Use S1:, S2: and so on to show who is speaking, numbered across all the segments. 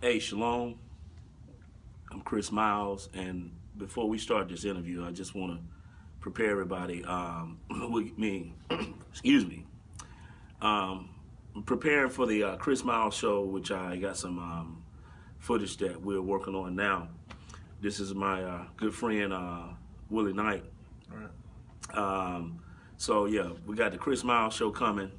S1: Hey, Shalom. I'm Chris Miles, and before we start this interview, I just want to prepare everybody with me. Excuse me. Um, Preparing for the Chris Miles show, which I got some footage that we're working on now. This is my good friend Willie Knight.
S2: All right.
S1: So yeah, we got the Chris Miles show coming.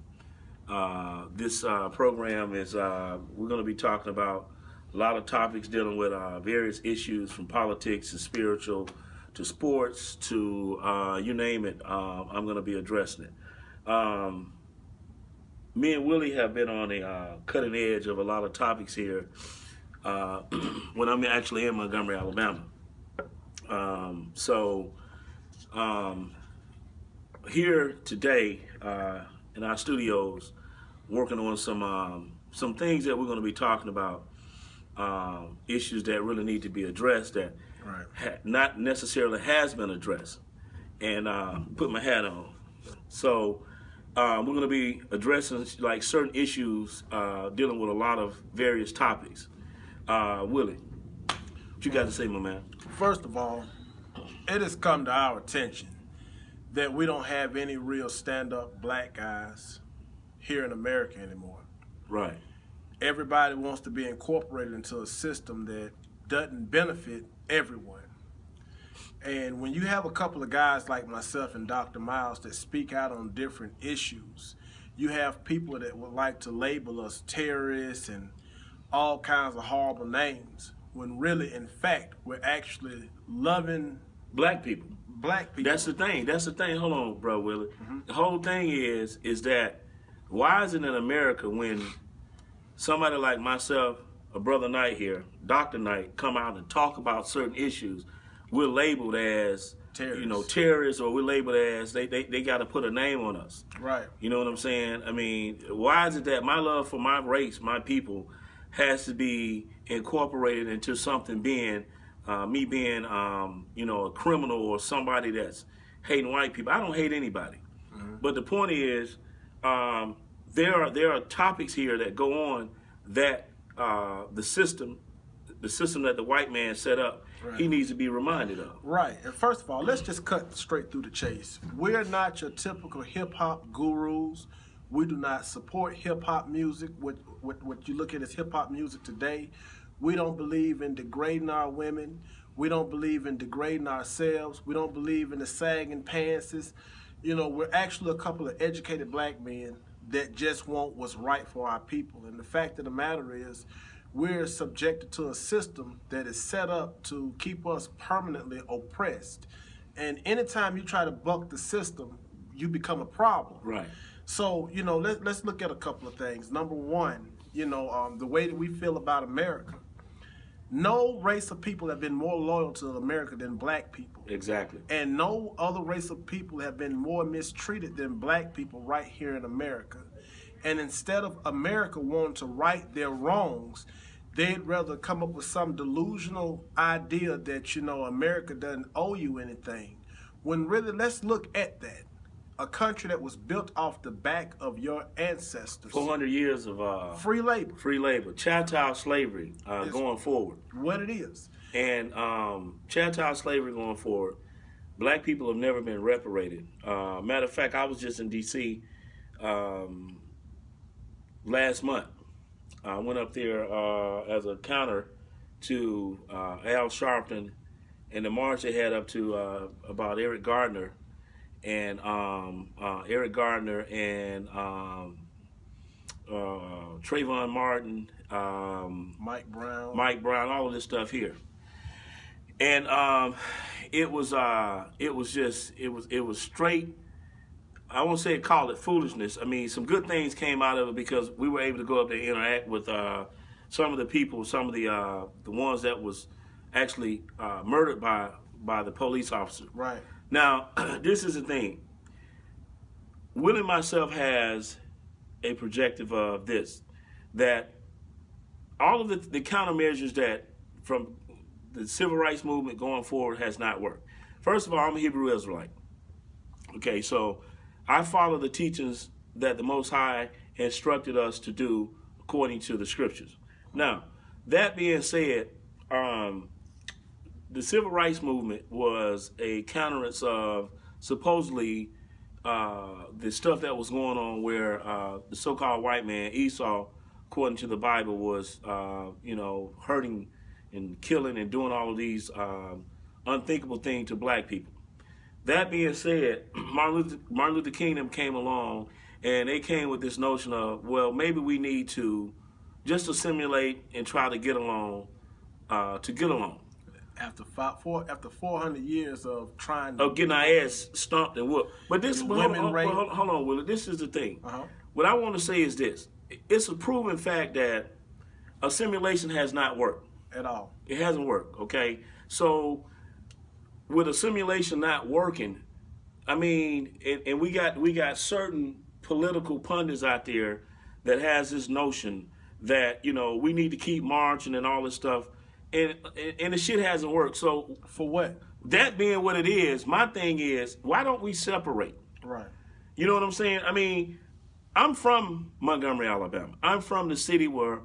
S1: This program is we're going to be talking about a lot of topics dealing with various issues from politics to spiritual to sports to you name it. I'm going to be addressing it. Me and Willie have been on the cutting edge of a lot of topics here when I'm actually in Montgomery, Alabama. So here today in our studios, working on some things that we're going to be talking about, issues that really need to be addressed that
S2: Right.
S1: not necessarily has been addressed, and put my hat on. So we're going to be addressing like certain issues dealing with a lot of various topics. Willie, what you got to say, my man?
S2: First of all, it has come to our attention that we don't have any real stand-up black guys here in America anymore.
S1: Right.
S2: Everybody wants to be incorporated into a system that doesn't benefit everyone. And when you have a couple of guys like myself and Dr. Miles that speak out on different issues, you have people that would like to label us terrorists and all kinds of horrible names, when really, in fact, we're actually loving
S1: Black people.
S2: black people.
S1: That's the thing. That's the thing. Hold on, bro, Willie. The whole thing is that why is it in America when somebody like myself, a brother Knight here, Dr. Knight, come out and talk about certain issues, we're labeled as
S2: Terrorists.
S1: terrorists, or we're labeled as they got to put a name on us.
S2: Right.
S1: You know what I'm saying? I mean, why is it that my love for my race, my people, has to be incorporated into something being me being a criminal or somebody that's hating white people? I don't hate anybody, but the point is there are topics here that go on that the system that the white man set up,
S2: Right.
S1: he needs to be reminded of.
S2: Right. And first of all, let's just cut straight through the chase. We're not your typical hip-hop gurus. We do not support hip-hop music, what you look at as hip-hop music today. We don't believe in degrading our women. We don't believe in degrading ourselves. We don't believe in the sagging pantses. We're actually a couple of educated black men that just want what's right for our people. And the fact of the matter is, we're subjected to a system that is set up to keep us permanently oppressed. And anytime you try to buck the system, you become a problem.
S1: Right.
S2: So, let's look at a couple of things. Number one, the way that we feel about America. No race of people have been more loyal to America than black people.
S1: Exactly.
S2: And no other race of people have been more mistreated than black people right here in America. And instead of America wanting to right their wrongs, they'd rather come up with some delusional idea that, America doesn't owe you anything. When really, let's look at that. A country that was built off the back of your ancestors.
S1: 400 years of
S2: Free labor.
S1: chattel slavery going forward.
S2: What it is.
S1: And chattel slavery going forward, black people have never been reparated. Matter of fact, I was just in D.C. Last month. I went up there as a counter to Al Sharpton and the march they had up to about Eric Gardner and Trayvon Martin,
S2: Mike Brown,
S1: all of this stuff here. And it was straight. I won't say call it foolishness. I mean, some good things came out of it because we were able to go up there and interact with some of the people, some of the ones that was actually murdered by the police officer.
S2: Right.
S1: Now, this is the thing. Will and myself has a projective of this, that all of the countermeasures that from the civil rights movement going forward has not worked. First of all, I'm a Hebrew Israelite. Okay, so I follow the teachings that the Most High instructed us to do according to the scriptures. Now, That being said, the civil rights movement was a countenance of supposedly the stuff that was going on where the so-called white man, Esau, according to the Bible, was, hurting and killing and doing all of these unthinkable things to black people. That being said, Martin Luther King came along, and they came with this notion of, well, maybe we need to just assimilate and try to get along,
S2: After 400 years of trying to...
S1: Of getting our ass stomped and whooped. But this, hold on, Willie, this is the thing. What I want to say is this. It's a proven fact that assimilation has not worked.
S2: At all.
S1: It hasn't worked, okay? So, with assimilation not working, I mean, and we got certain political pundits out there that has this notion that, we need to keep marching and all this stuff, and the shit hasn't worked. So
S2: for what?
S1: That being what it is, my thing is, why don't we separate?
S2: Right.
S1: You know what I'm saying? I mean, I'm from Montgomery, Alabama. I'm from the city where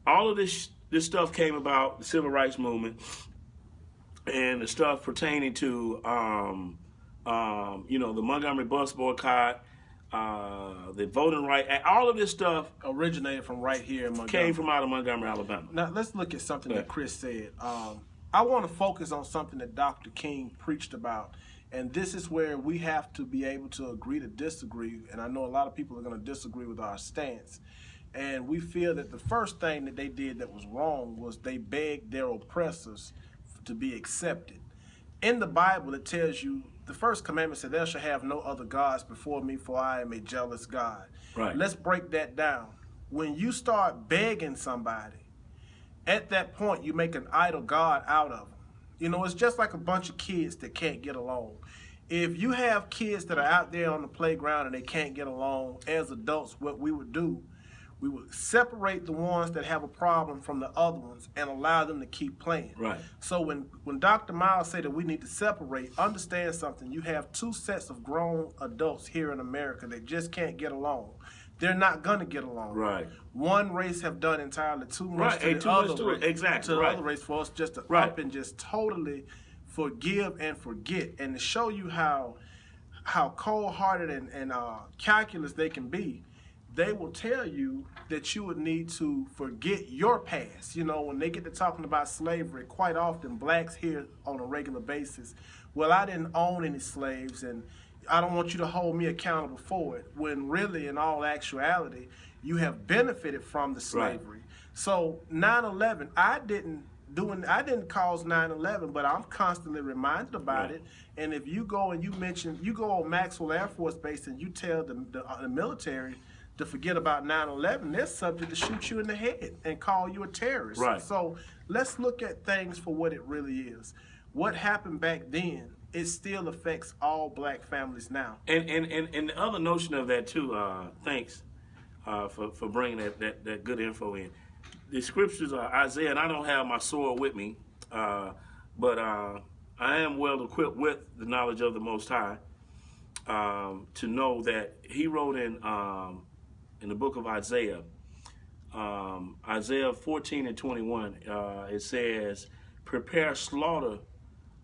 S1: all of this stuff came about, the civil rights movement, and the stuff pertaining to, the Montgomery bus boycott, the voting right act, all of this stuff
S2: originated from right here in Montgomery.
S1: Came from out of Montgomery, Alabama.
S2: Now, let's look at something that Chris said. I want to focus on something that Dr. King preached about, and this is where we have to be able to agree to disagree, and I know a lot of people are going to disagree with our stance. And we feel that the first thing that they did that was wrong was they begged their oppressors to be accepted. In the Bible, it tells you, the first commandment said, "Thou shalt have no other gods before me, for I am a jealous God."
S1: Right.
S2: Let's break that down. When you start begging somebody, at that point, you make an idol God out of them. It's just like a bunch of kids that can't get along. If you have kids that are out there on the playground and they can't get along, as adults, what we would do, we would separate the ones that have a problem from the other ones and allow them to keep playing.
S1: Right.
S2: So when Dr. Miles said that we need to separate, understand something. You have two sets of grown adults here in America that just can't get along. They're not going to get along.
S1: Right.
S2: One race have done entirely too much
S1: to the other race. Exactly.
S2: To the other race for us just to up and just totally forgive and forget. And to show you how cold-hearted and calculus they can be, they will tell you that you would need to forget your past. When they get to talking about slavery, quite often blacks hear on a regular basis, well, I didn't own any slaves and I don't want you to hold me accountable for it. When really, in all actuality, you have benefited from the slavery. Right. So 9/11, I didn't cause 9/11, but I'm constantly reminded about it. And if you go and you go on Maxwell Air Force Base and you tell the military to forget about 9/11, they're subject to shoot you in the head and call you a terrorist.
S1: Right.
S2: So let's look at things for what it really is. What happened back then, it still affects all black families now.
S1: And the other notion of that too, thanks for bringing that good info in. The scriptures are Isaiah, and I don't have my sword with me, but I am well equipped with the knowledge of the Most High to know that he wrote in the book of Isaiah, Isaiah 14:21, it says, "Prepare slaughter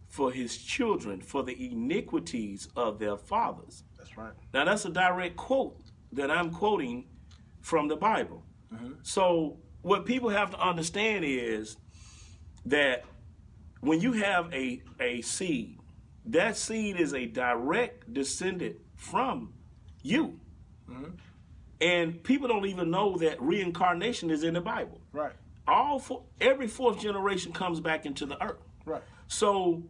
S1: for his children, for the iniquities of their fathers."
S2: That's right.
S1: Now that's a direct quote that I'm quoting from the Bible. Mm-hmm. So what people have to understand is that when you have a seed, that seed is a direct descendant from you. Mm-hmm. And people don't even know that reincarnation is in the Bible.
S2: Right.
S1: Every fourth generation comes back into the earth.
S2: Right.
S1: So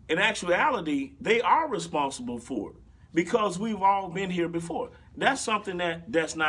S1: in actuality, they are responsible for it because we've all been here before. That's something that's not